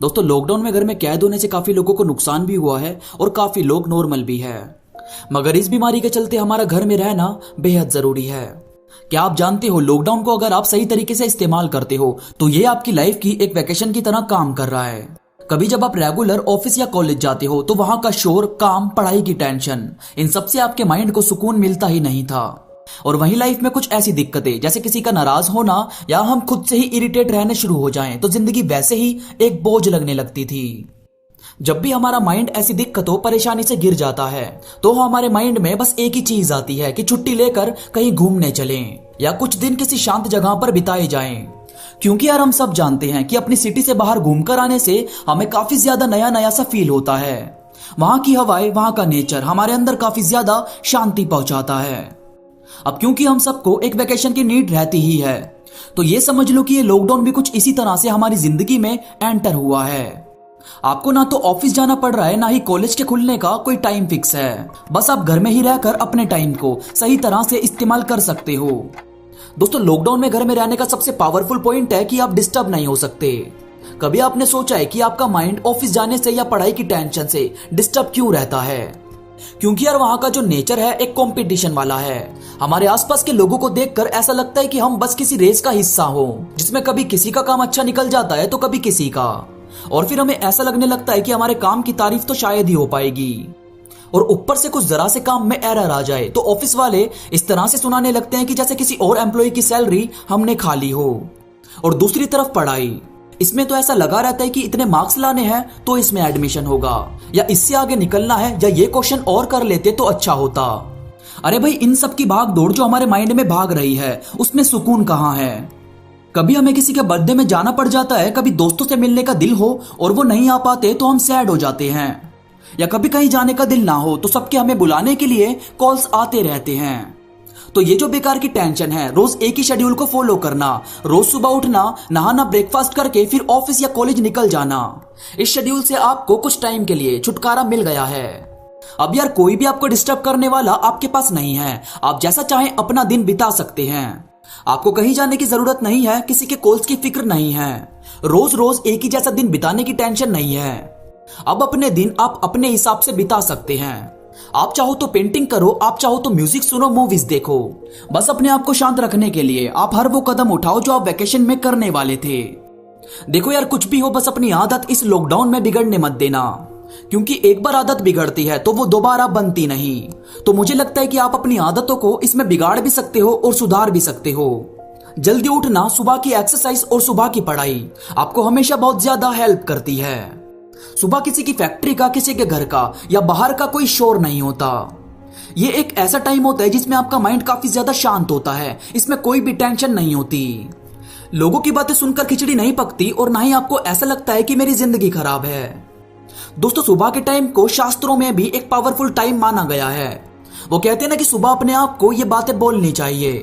दोस्तों, लॉकडाउन में घर में कैद होने से काफी लोगों को नुकसान भी हुआ है और काफी लोग नॉर्मल भी है। मगर इस बीमारी के चलते हमारा घर में रहना बेहद जरूरी है। क्या आप जानते हो, लॉकडाउन को अगर आप सही तरीके से इस्तेमाल करते हो तो ये आपकी लाइफ की एक वेकेशन की तरह काम कर रहा है। कभी जब आप रेगुलर ऑफिस या कॉलेज जाते हो तो वहां का शोर, काम, पढ़ाई की टेंशन, इन सबसे आपके माइंड को सुकून मिलता ही नहीं था। और वहीं लाइफ में कुछ ऐसी दिक्कतें जैसे किसी का नाराज होना या हम खुद से ही इरिटेट रहने शुरू हो जाएं तो जिंदगी वैसे ही एक बोझ लगने लगती थी। जब भी हमारा माइंड ऐसी दिक्कतों, परेशानी से गिर जाता है तो हमारे माइंड में बस एक ही चीज आती है कि छुट्टी लेकर कहीं घूमने चलें या कुछ दिन किसी शांत जगह पर बिताए जाएं। क्योंकि यार हम सब जानते हैं कि अपनी सिटी से बाहर घूमकर आने से हमें काफी ज्यादा नया नया सा फील होता है। वहां की हवाएं, वहां का नेचर हमारे अंदर काफी ज्यादा शांति पहुंचाता है। अब क्योंकि हम सबको एक वेकेशन की नीड रहती ही है, तो ये समझ लो कि ये लॉकडाउन भी कुछ इसी तरह से हमारी जिंदगी में एंटर हुआ है। आपको ना तो ऑफिस जाना पड़ रहा है, ना ही कॉलेज के खुलने का कोई टाइम फिक्स है। बस आप घर में ही रहकर अपने टाइम को सही तरह से इस्तेमाल कर सकते हो। दोस्तों, लॉकडाउन में घर में रहने का सबसे पावरफुल पॉइंट है कि आप डिस्टर्ब नहीं हो सकते। कभी आपने सोचा है कि आपका माइंड ऑफिस जाने से या पढ़ाई की टेंशन से डिस्टर्ब क्यों रहता है? क्योंकि यार वहां का जो नेचर है एक कंपटीशन वाला है। हमारे आसपास के लोगों को देखकर ऐसा लगता है कि हम बस किसी रेस का हिस्सा हो, जिसमें कभी किसी का काम अच्छा निकल जाता है तो कभी किसी का, और फिर हमें ऐसा लगने लगता है कि हमारे काम की तारीफ तो शायद ही हो पाएगी। और ऊपर से कुछ जरा से काम में एरर आ जाए तो ऑफिस वाले इस तरह से सुनाने लगते हैं कि जैसे किसी और एम्प्लॉय की सैलरी हमने खा ली हो। और दूसरी तरफ पढ़ाई, इसमें तो ऐसा लगा रहता है कि इतने मार्क्स लाने हैं तो इसमें एडमिशन होगा, या इससे आगे निकलना है, या ये क्वेश्चन और कर लेते तो अच्छा होता। अरे भाई, इन सब की भाग दौड़ जो हमारे माइंड में भाग रही है उसमें सुकून कहाँ है? कभी हमें किसी के बर्थडे में जाना पड़ जाता है, कभी दोस्तों से मिलने का दिल हो और वो नहीं आ पाते तो हम सैड हो जाते हैं, या कभी कहीं जाने का दिल ना हो तो सबके हमें बुलाने के लिए कॉल्स आते रहते हैं। तो ये जो बेकार की टेंशन है, रोज एक ही शेड्यूल को फॉलो करना, रोज सुबह उठना, नहाना, ब्रेकफास्ट करके फिर ऑफिस या कॉलेज निकल जाना, इस शेड्यूल से आपको कुछ टाइम के लिए छुटकारा मिल गया है। अब यार कोई भी आपको डिस्टर्ब करने वाला आपके पास नहीं है। आप जैसा चाहें अपना दिन बिता सकते हैं। आपको कहीं जाने की जरूरत नहीं है, किसी के कॉल्स की फिक्र नहीं है, रोज रोज एक ही जैसा दिन बिताने की टेंशन नहीं है। अब अपने दिन आप अपने हिसाब से बिता सकते हैं। आप चाहो तो पेंटिंग करो, आप चाहो तो म्यूजिक सुनो, मूवीज देखो। बस अपने आप को शांत रखने के लिए आप हर वो कदम उठाओ जो आप वेकेशन में करने वाले थे। देखो यार, कुछ भी हो, बस अपनी आदत इस लॉकडाउन में बिगड़ने मत देना, क्योंकि एक बार आदत बिगड़ती है तो वो दोबारा बनती नहीं। तो मुझे लगता है कि आप अपनी आदतों को इसमें बिगाड़ भी सकते हो और सुधार भी सकते हो। जल्दी उठना, सुबह की एक्सरसाइज और सुबह की पढ़ाई आपको हमेशा बहुत ज्यादा हेल्प करती है। सुबह किसी की फैक्ट्री का, किसी के घर का या बाहर का कोई शोर नहीं होता। ये एक ऐसा टाइम होता है जिसमें आपका माइंड काफी ज्यादा शांत होता है। इसमें कोई भी टेंशन नहीं होती। लोगों की बातें सुनकर खिचड़ी नहीं पकती और ना ही आपको ऐसा लगता है कि मेरी जिंदगी खराब है। दोस्तों, सुबह के टाइम को शास्त्रों में भी एक पावरफुल टाइम माना गया है। वो कहते हैं ना कि सुबह अपने आप को ये बातें बोलनी चाहिए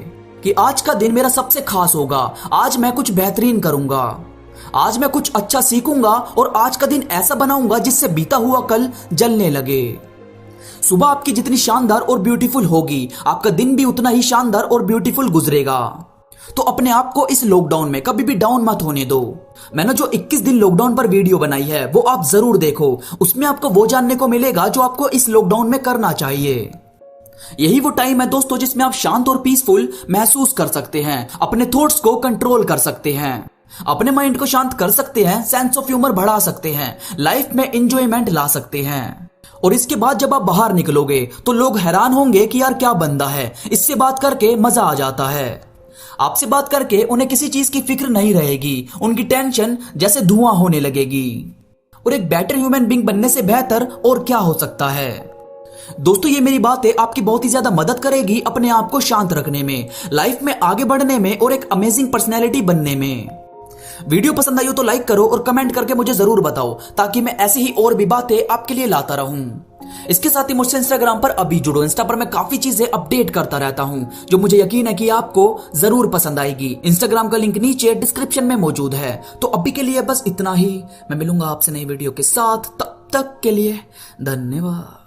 कि आज का दिन मेरा सबसे खास होगा, आज मैं कुछ बेहतरीन करूंगा, आज मैं कुछ अच्छा सीखूंगा और आज का दिन ऐसा बनाऊंगा जिससे बीता हुआ कल जलने लगे। सुबह आपकी जितनी शानदार और ब्यूटीफुल होगी, आपका दिन भी उतना ही शानदार और ब्यूटीफुल गुजरेगा। तो अपने आप को इस लॉकडाउन में कभी भी डाउन मत होने दो। मैंने जो 21 दिन लॉकडाउन पर वीडियो बनाई है वो आप जरूर देखो। उसमें आपको वो जानने को मिलेगा जो आपको इस लॉकडाउन में करना चाहिए। यही वो टाइम है दोस्तों जिसमें आप शांत और पीसफुल महसूस कर सकते हैं, अपने थॉट्स को कंट्रोल कर सकते हैं, अपने माइंड को शांत कर सकते हैं, सेंस ऑफ ह्यूमर बढ़ा सकते हैं, लाइफ में एंजॉयमेंट ला सकते हैं। और इसके बाद जब आप बाहर निकलोगे तो लोग हैरान होंगे कि यार क्या बंदा है, इससे बात करके मजा आ जाता है। आपसे बात करके उन्हें किसी चीज की फिक्र नहीं रहेगी, उनकी टेंशन जैसे धुआं होने लगेगी। और एक बेटर ह्यूमन बीइंग बनने से बेहतर और क्या हो सकता है? दोस्तों, ये मेरी बातें आपकी बहुत ही ज्यादा मदद करेगी अपने आप को शांत रखने में, लाइफ में आगे बढ़ने में और एक अमेजिंग पर्सनैलिटी बनने में। वीडियो पसंद आई हो तो लाइक करो और कमेंट करके मुझे जरूर बताओ, ताकि मैं ऐसी ही और भी बातें आपके लिए लाता रहूं। इसके साथ ही मुझसे इंस्टाग्राम पर अभी जुड़ो। इंस्टा पर मैं काफी चीजें अपडेट करता रहता हूं जो मुझे यकीन है कि आपको जरूर पसंद आएगी। इंस्टाग्राम का लिंक नीचे डिस्क्रिप्शन में मौजूद है। तो अभी के लिए बस इतना ही। मैं मिलूंगा आपसे नई वीडियो के साथ, तब तक के लिए धन्यवाद।